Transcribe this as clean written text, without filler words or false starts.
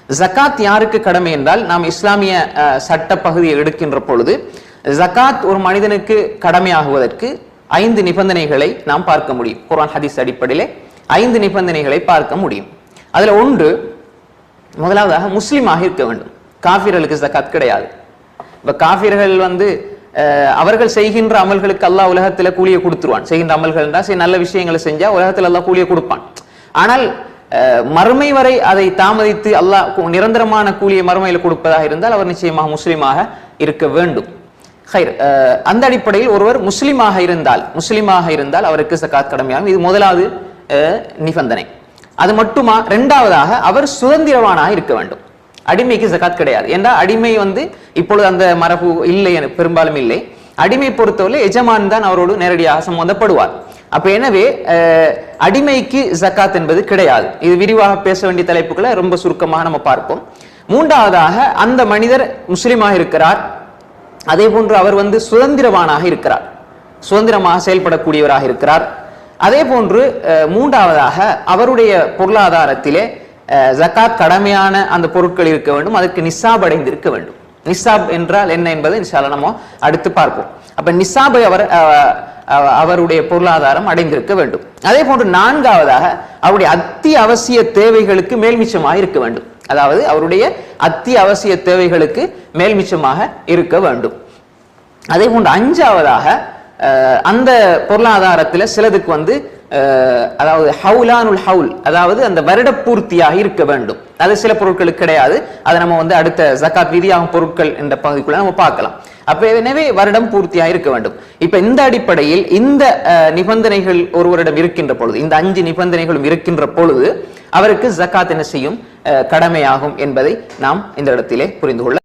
ஜகாத் யாருக்கு கடமை என்றால், நாம் இஸ்லாமிய சட்ட பகுதியை எடுக்கின்ற பொழுது ஜகாத் ஒரு மனிதனுக்கு கடமையாகுவதற்கு 5 நிபந்தனைகளை நாம் பார்க்க முடியும். குர்ஆன் ஹதீஸ் அடிப்படையிலே 5 நிபந்தனைகளை பார்க்க முடியும். அதுல ஒன்று, முதலாவதாக முஸ்லிமாக இருக்க வேண்டும். காஃபிர்களுக்கு ஜகாத் கிடையாது. இப்ப காஃபிர்கள் அவர்கள் செய்கின்ற அமல்களுக்கு அல்லாஹ் உலகத்துல கூலியை கொடுத்துருவான். செய்கின்ற அமல்கள் என்றால் நல்ல விஷயங்களை செஞ்சா உலகத்துல அல்லாஹ் கூலியை கொடுப்பான். ஆனால் மறுமை வரை அதை தாமதித்து அல்லாஹ் நிரந்தரமான கூலியை மறுமையில் கொடுப்பதாக இருந்தால் அவர் நிச்சயமாக முஸ்லிமாக இருக்க வேண்டும். அந்த அடிப்படையில் ஒருவர் முஸ்லிமாக இருந்தால் அவருக்கு ஜகாத் கடமையாகும். இது முதலாவது நிபந்தனை. அது மட்டுமா? இரண்டாவதாக அவர் சுதந்திரவானாக இருக்க வேண்டும். அடிமைக்கு ஜகாத் கிடையாது. ஏன்னா அடிமை இப்பொழுது அந்த மரபு இல்லை, பெரும்பாலும் இல்லை. அடிமை பொறுத்தவரை எஜமான் தான் அவரோடு நேரடியாக சம்பந்தப்படுவார். அப்ப எனவே அடிமைக்கு ஜகாத் என்பது கிடையாது. இது விரிவாக பேச வேண்டிய தலைப்புகளை ரொம்ப சுருக்கமாக நம்ம பார்ப்போம். மூன்றாவதாக, அந்த மனிதர் முஸ்லிமாக இருக்கிறார், அதே போன்று அவர் சுதந்திரவானாக இருக்கிறார், சுதந்திரமாக செயல்படக்கூடியவராக இருக்கிறார். அதே போன்று மூன்றாவதாக, அவருடைய பொருளாதாரத்திலே ஜகாத் கடமையான அந்த பொருட்கள் இருக்க வேண்டும், அதற்கு நிசாப் அடைந்திருக்க வேண்டும். நிசாப் என்றால் என்ன என்பதை இன்ஷா அல்லாஹ் நம்ம அடுத்து பார்ப்போம். அப்ப நிசாபை அவருடைய பொருளாதாரம் அடைந்திருக்க வேண்டும். அதே போன்று நான்காவதாக, அவருடைய அத்தியாவசிய தேவைகளுக்கு மேல்மிச்சமாக இருக்க வேண்டும். அதாவது அவருடைய அத்தியாவசிய தேவைகளுக்கு மேல்மிச்சமாக இருக்க வேண்டும். அதே போன்று அஞ்சாவதாக, அந்த பொருளாதாரத்தில் சிலதுக்கு அதாவது ஹவுலானுல் ஹவுல், அதாவது அந்த வருட பூர்த்தியாக இருக்க வேண்டும். அது சில பொருட்களுக்கு கிடையாது. அதை நம்ம அடுத்த ஜகாத் விதியாகும் பொருட்கள் என்ற பகுதிக்குள்ள நம்ம பார்க்கலாம். அப்ப எனவே வருடம் பூர்த்தியாக இருக்க வேண்டும். இப்ப இந்த அடிப்படையில் இந்த நிபந்தனைகள் ஒருவரிடம் இருக்கின்ற பொழுது, இந்த 5 நிபந்தனைகளும் இருக்கின்ற பொழுது அவருக்கு ஜகாத் என்ன செய்யும்? கடமையாகும் என்பதை நாம் இந்த இடத்திலே புரிந்து கொள்ள